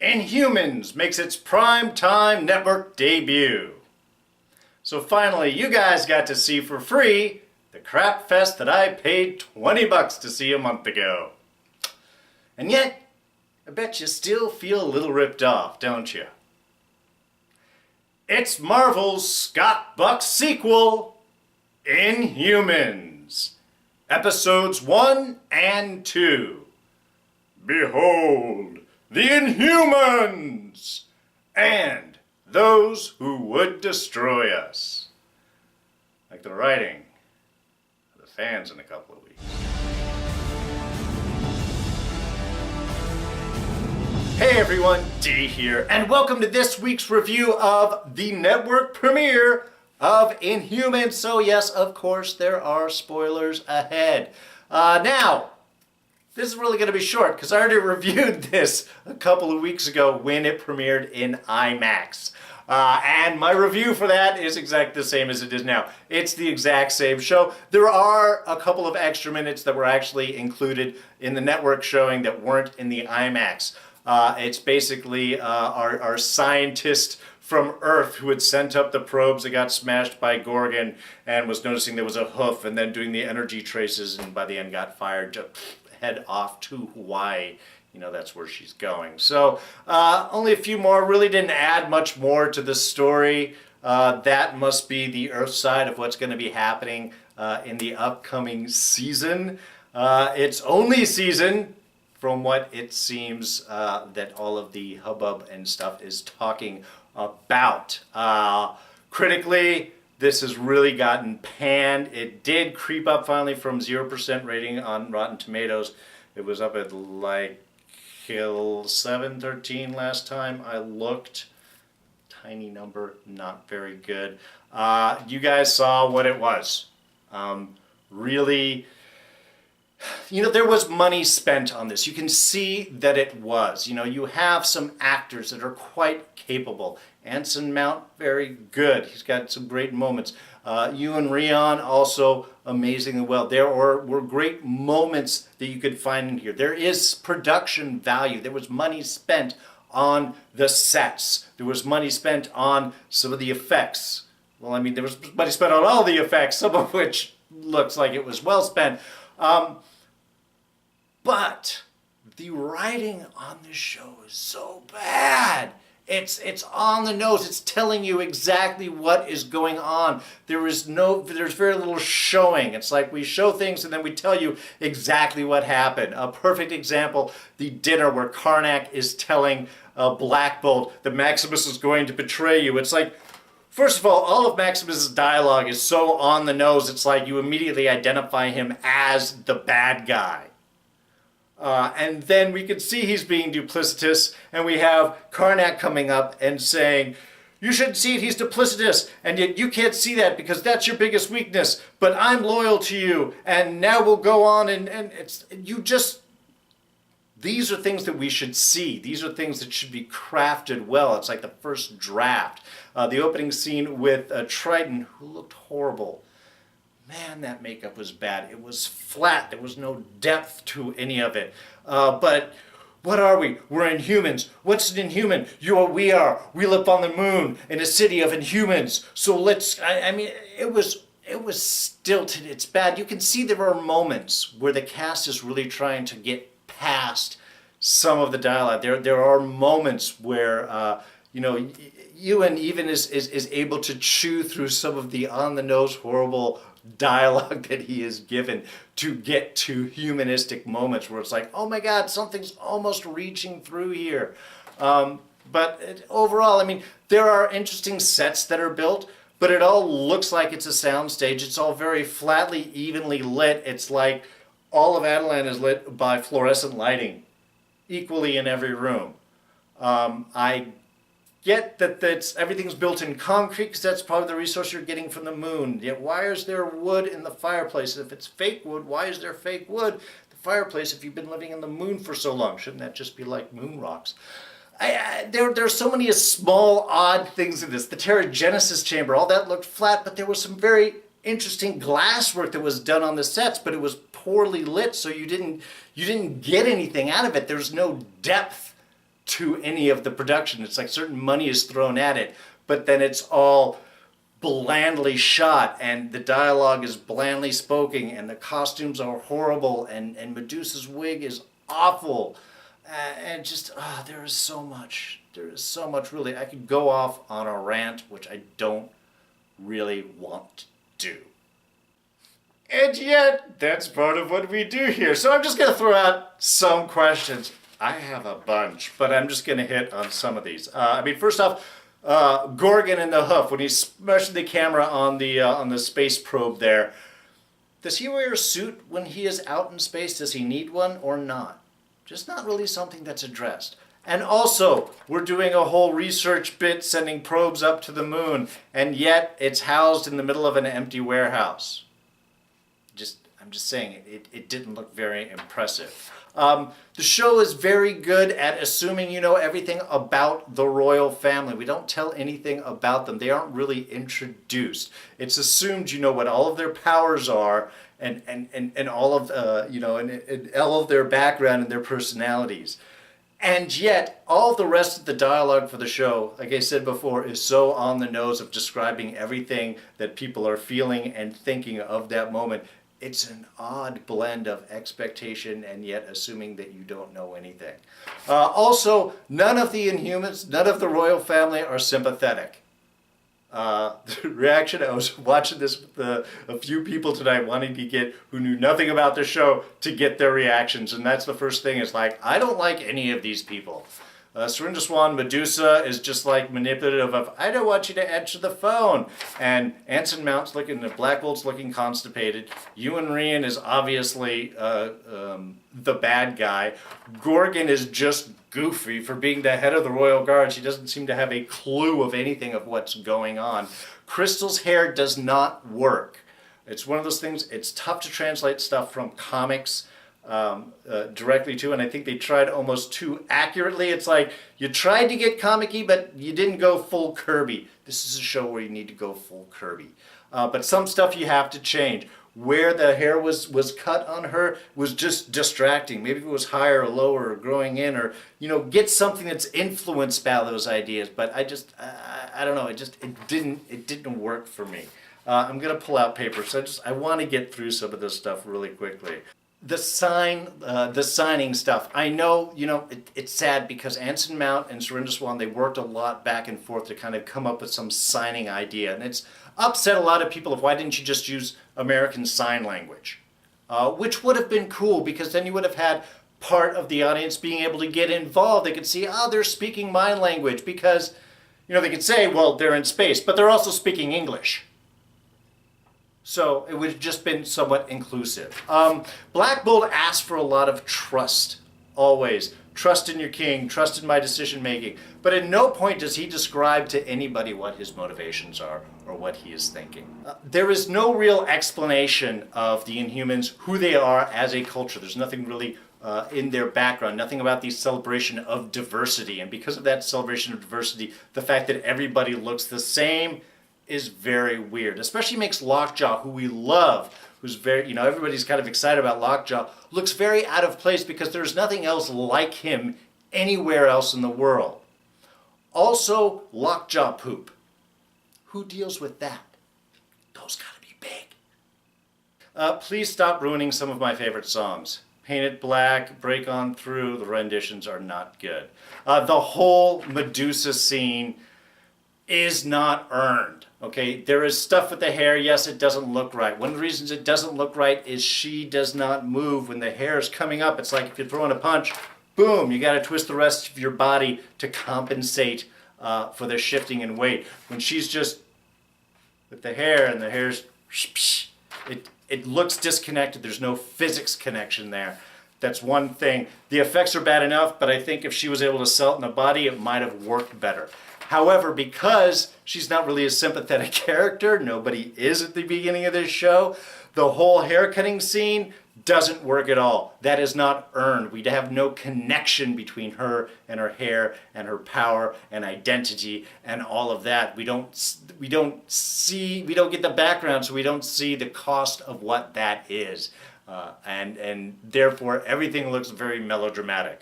Inhumans makes its primetime network debut. So finally, you guys got to see for free the crap fest that I paid $20 to see a month ago. And yet, I bet you still feel a little ripped off, don't you? It's Marvel's Scott Buck sequel, Inhumans, Episodes 1 and 2. Behold, the Inhumans, and those who would destroy us. Like the writing of the fans in a couple of weeks. Hey everyone, D here, and welcome to this week's review of the network premiere of Inhumans. So yes, of course, there are spoilers ahead. Now, this is really going to be short because I already reviewed this a couple of weeks ago when it premiered in IMAX. And my review for that is exactly the same as it is now. It's the exact same show. There are a couple of extra minutes that were actually included in the network showing that weren't in the IMAX. It's basically our scientist from Earth who had sent up the probes that got smashed by Gorgon and was noticing there was a hoof and then doing the energy traces and by the end got fired to head off to Hawaii. You know, that's where she's going. So only a few more. Really didn't add much more to the story. That must be the Earth side of what's going to be happening in the upcoming season. It's only season, from what it seems that all of the hubbub and stuff is talking about. Critically, this has really gotten panned. It did creep up finally from 0% rating on Rotten Tomatoes. It was up at like 713 last time I looked. Tiny number, not very good. You guys saw what it was. Really, you know, there was money spent on this. You can see that it was. You know, you have some actors that are quite capable. Anson Mount, very good. He's got some great moments. Ewan Rion, also amazingly well. There were great moments that you could find in here. There is production value. There was money spent on the sets. There was money spent on some of the effects. Well, I mean, there was money spent on all the effects, some of which looks like it was well spent. But the writing on this show is so bad. It's on the nose. It's telling you exactly what is going on. There's very little showing. It's like we show things and then we tell you exactly what happened. A perfect example, the dinner where Karnak is telling Black Bolt that Maximus is going to betray you. It's like, first of all of Maximus's dialogue is so on the nose, it's like you immediately identify him as the bad guy. And then we can see he's being duplicitous, and we have Karnak coming up and saying, you shouldn't see it, he's duplicitous, and yet you can't see that because that's your biggest weakness, but I'm loyal to you, and now we'll go on, and it's, you just, these are things that we should see. These are things that should be crafted well. It's like the first draft. The opening scene with Triton, who looked horrible. Man, that makeup was bad. It was flat. There was no depth to any of it. But what are we? We're Inhumans. What's an Inhuman? You are, we are. We live on the moon in a city of Inhumans. So let's, I mean, it was stilted. It's bad. You can see there are moments where the cast is really trying to get past some of the dialogue. There are moments where, you know, Ewan even is able to chew through some of the on-the-nose horrible dialogue that he is given to get to humanistic moments where it's like, oh my God, something's almost reaching through here. But overall, I mean, there are interesting sets that are built, but it all looks like it's a soundstage. It's all very flatly, evenly lit. It's like all of Adelan is lit by fluorescent lighting, equally in every room. I get that everything's built in concrete because that's probably the resource you're getting from the moon. Yet why is there wood in the fireplace? If it's fake wood, why is there fake wood? The fireplace, if you've been living in the moon for so long, shouldn't that just be like moon rocks? There are so many small, odd things in this. The Teragenesis chamber, all that looked flat, but there was some very interesting glasswork that was done on the sets, but it was poorly lit, so you didn't get anything out of it. There's no depth to any of the production. It's like certain money is thrown at it, but then it's all blandly shot, and the dialogue is blandly spoken, and the costumes are horrible, and Medusa's wig is awful. And just, there is so much. There is so much, really. I could go off on a rant, which I don't really want to do. And yet, that's part of what we do here. So I'm just going to throw out some questions. I have a bunch, but I'm just going to hit on some of these. First off, Gorgon in the hoof, when he's smashing the camera on the space probe there, does he wear a suit when he is out in space? Does he need one or not? Just not really something that's addressed. And also, we're doing a whole research bit sending probes up to the moon, and yet it's housed in the middle of an empty warehouse. I'm just saying, it didn't look very impressive. The show is very good at assuming you know everything about the royal family. We don't tell anything about them. They aren't really introduced. It's assumed you know what all of their powers are, and all of and all of their background and their personalities. And yet, all of the rest of the dialogue for the show, like I said before, is so on the nose of describing everything that people are feeling and thinking of that moment. It's an odd blend of expectation and yet assuming that you don't know anything. Also, none of the Inhumans, none of the royal family are sympathetic. The reaction, I was watching this with a few people tonight wanting to get, who knew nothing about the show, to get their reactions. And that's the first thing, is like, I don't like any of these people. Swan Medusa is just like manipulative of, I don't want you to answer the phone. And Anson Mount's Black Bolt's looking constipated. Ewan Ryan is obviously the bad guy. Gorgon is just goofy for being the head of the Royal Guard. She doesn't seem to have a clue of anything of what's going on. Crystal's hair does not work. It's one of those things, it's tough to translate stuff from comics directly to, and I think they tried almost too accurately. It's like, you tried to get comic-y, but you didn't go full Kirby. This is a show where you need to go full Kirby. But some stuff you have to change. Where the hair was cut on her was just distracting. Maybe it was higher or lower or growing in, or get something that's influenced by those ideas. But I don't know. It didn't work for me. I'm gonna pull out paper, so I want to get through some of this stuff really quickly. The signing stuff. I know, it's sad because Anson Mount and Swan, they worked a lot back and forth to kind of come up with some signing idea. And it's upset a lot of people of, why didn't you just use American Sign Language? Which would have been cool, because then you would have had part of the audience being able to get involved. They could see, they're speaking my language, because, they could say, well, they're in space, but they're also speaking English. So it would have just been somewhat inclusive. Black Bolt asks for a lot of trust, always. Trust in your king, trust in my decision making. But at no point does he describe to anybody what his motivations are or what he is thinking. There is no real explanation of the Inhumans, who they are as a culture. There's nothing really in their background, nothing about the celebration of diversity. And because of that celebration of diversity, the fact that everybody looks the same is very weird. Especially makes Lockjaw, who we love, who's very, everybody's kind of excited about Lockjaw, looks very out of place because there's nothing else like him anywhere else in the world. Also, Lockjaw poop. Who deals with that? Those gotta be big. Please stop ruining some of my favorite songs. Paint It Black, Break On Through, the renditions are not good. The whole Medusa scene is not earned. Okay, there is stuff with the hair. Yes, it doesn't look right. One of the reasons it doesn't look right is she does not move when the hair is coming up. It's like if you're throwing a punch, boom, you got to twist the rest of your body to compensate for the shifting in weight. When she's just with the hair, and the hair's, it looks disconnected. There's no physics connection there. That's one thing. The effects are bad enough, but I think if she was able to sell it in the body, it might have worked better. However, because she's not really a sympathetic character, nobody is at the beginning of this show, the whole haircutting scene doesn't work at all. That is not earned. We have no connection between her and her hair and her power and identity and all of that. We don't get the background, so we don't see the cost of what that is. And therefore, everything looks very melodramatic.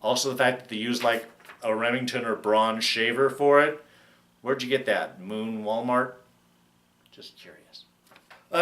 Also the fact that they use like a Remington or bronze shaver for it. Where'd you get that? Moon Walmart? Just curious.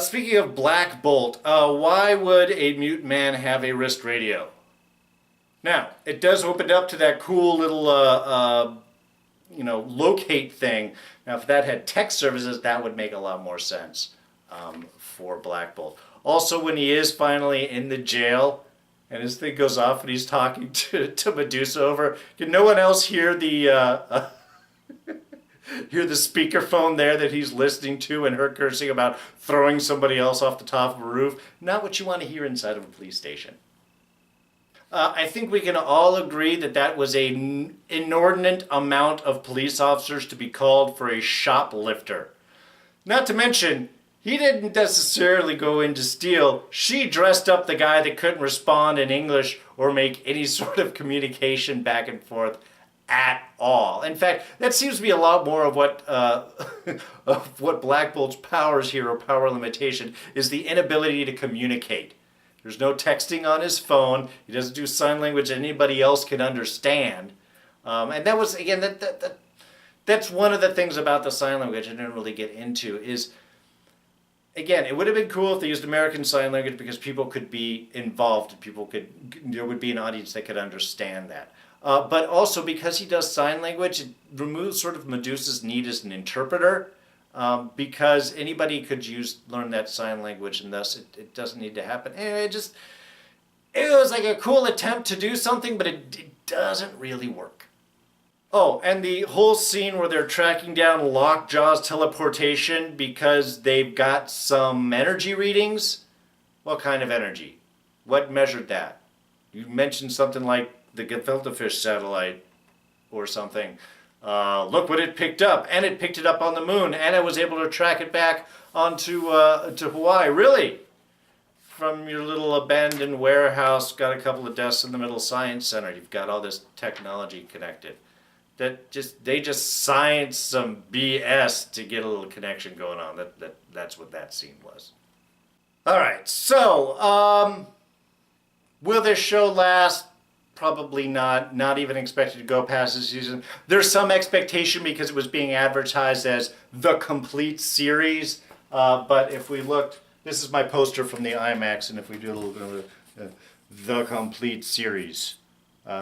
Speaking of Black Bolt, why would a mute man have a wrist radio? Now, it does open up to that cool little, locate thing. Now, if that had text services, that would make a lot more sense for Black Bolt. Also, when he is finally in the jail and his thing goes off and he's talking to Medusa over, can no one else hear the hear the speakerphone there that he's listening to and her cursing about throwing somebody else off the top of a roof? Not what you want to hear inside of a police station. I think we can all agree that that was an inordinate amount of police officers to be called for a shoplifter. Not to mention, he didn't necessarily go in to steal. She dressed up the guy that couldn't respond in English or make any sort of communication back and forth at all. In fact, that seems to be a lot more of what Black Bolt's powers here, or power limitation, is the inability to communicate. There's no texting on his phone. He doesn't do sign language anybody else can understand. And that was, again, that's one of the things about the sign language I didn't really get into is, again, it would have been cool if they used American Sign Language because people could be involved. There would be an audience that could understand that. But also because he does sign language, it removes sort of Medusa's need as an interpreter, because anybody could learn that sign language, and thus it doesn't need to happen. Anyway, it was like a cool attempt to do something, but it doesn't really work. Oh, and the whole scene where they're tracking down Lockjaw's teleportation because they've got some energy readings. What kind of energy? What measured that? You mentioned something like the gefilte fish satellite or something. Look what it picked up, and it picked it up on the moon, and I was able to track it back onto to Hawaii. Really? From your little abandoned warehouse, got a couple of desks in the middle science center. You've got all this technology connected. They just science some BS to get a little connection going on. That's what that scene was. All right, so will this show last? Probably not. Not even expected to go past the season. There's some expectation because it was being advertised as the complete series. But if we looked, this is my poster from the IMAX, and if we do a little bit of the complete series.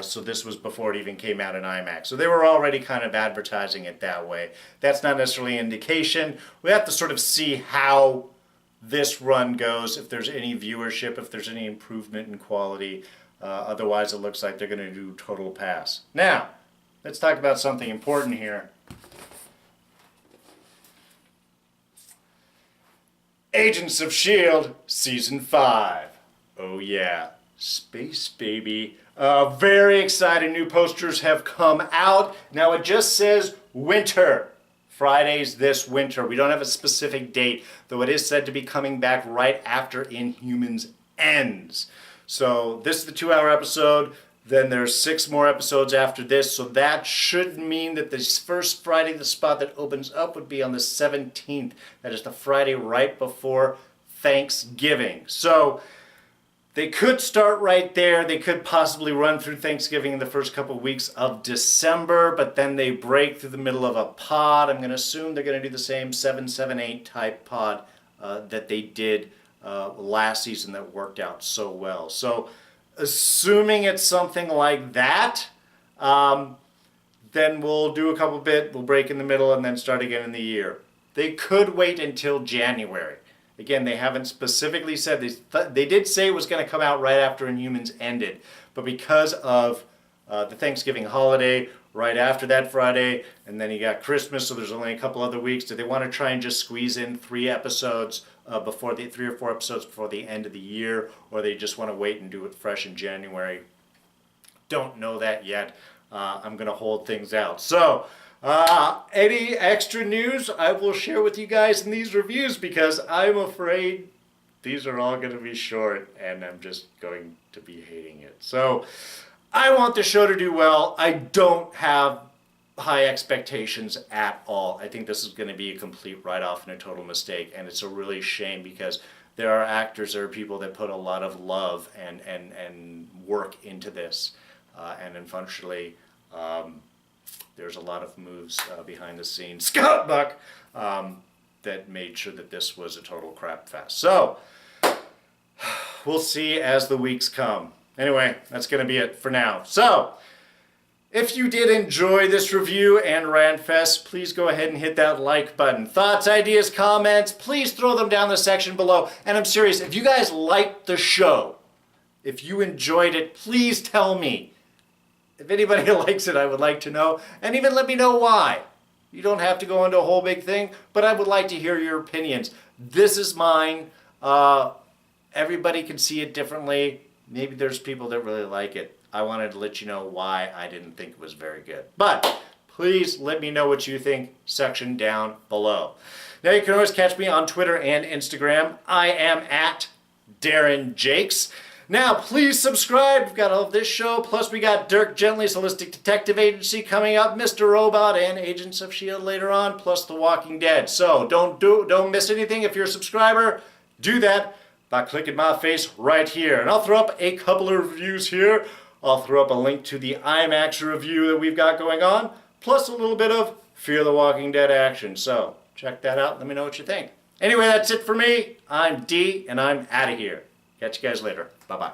So this was before it even came out in IMAX. So they were already kind of advertising it that way. That's not necessarily an indication. We have to sort of see how this run goes, if there's any viewership, if there's any improvement in quality. Otherwise, it looks like they're going to do total pass. Now, let's talk about something important here. Agents of S.H.I.E.L.D. Season 5. Oh yeah, space baby. Very exciting new posters have come out. Now it just says winter. Fridays this winter. We don't have a specific date, though it is said to be coming back right after Inhumans ends. So this is the 2-hour episode. Then there's 6 more episodes after this. So that should mean that this first Friday, the spot that opens up would be on the 17th. That is the Friday right before Thanksgiving. So they could start right there. They could possibly run through Thanksgiving in the first couple of weeks of December, but then they break through the middle of a pod. I'm going to assume they're going to do the same 7-7-8 type pod that they did last season that worked out so well. So assuming it's something like that, then we'll do a couple we'll break in the middle and then start again in the year. They could wait until January. Again, they haven't specifically said this. They did say it was going to come out right after Inhumans ended, but because of the Thanksgiving holiday right after that Friday, and then you got Christmas, so there's only a couple other weeks. Do they want to try and just squeeze in 3 episodes before 3 or 4 episodes before the end of the year, or they just want to wait and do it fresh in January? Don't know that yet. I'm going to hold things out. So, any extra news I will share with you guys in these reviews, because I'm afraid these are all going to be short and I'm just going to be hating it. So I want the show to do well. I don't have high expectations at all. I think this is going to be a complete write-off and a total mistake, and it's a really shame because there are actors, there are people that put a lot of love and work into this. and unfortunately, there's a lot of moves behind the scenes, Scott Buck, that made sure that this was a total crap fest. So, we'll see as the weeks come. Anyway, that's going to be it for now. So, if you did enjoy this review and Rant Fest, please go ahead and hit that like button. Thoughts, ideas, comments, please throw them down the section below. And I'm serious, if you guys liked the show, if you enjoyed it, please tell me. If anybody likes it, I would like to know. And even let me know why. You don't have to go into a whole big thing, but I would like to hear your opinions. This is mine. Everybody can see it differently. Maybe there's people that really like it. I wanted to let you know why I didn't think it was very good. But please let me know what you think, section down below. Now you can always catch me on Twitter and Instagram. I am at Darren Jakes. Now please subscribe. We've got all of this show, plus we got Dirk Gently's Holistic Detective Agency coming up, Mr. Robot and Agents of S.H.I.E.L.D. later on, plus The Walking Dead. So don't miss anything. If you're a subscriber, do that by clicking my face right here. And I'll throw up a couple of reviews here. I'll throw up a link to the IMAX review that we've got going on, plus a little bit of Fear the Walking Dead action. So check that out. Let me know what you think. Anyway, that's it for me. I'm D, and I'm out of here. Catch you guys later. Bye-bye.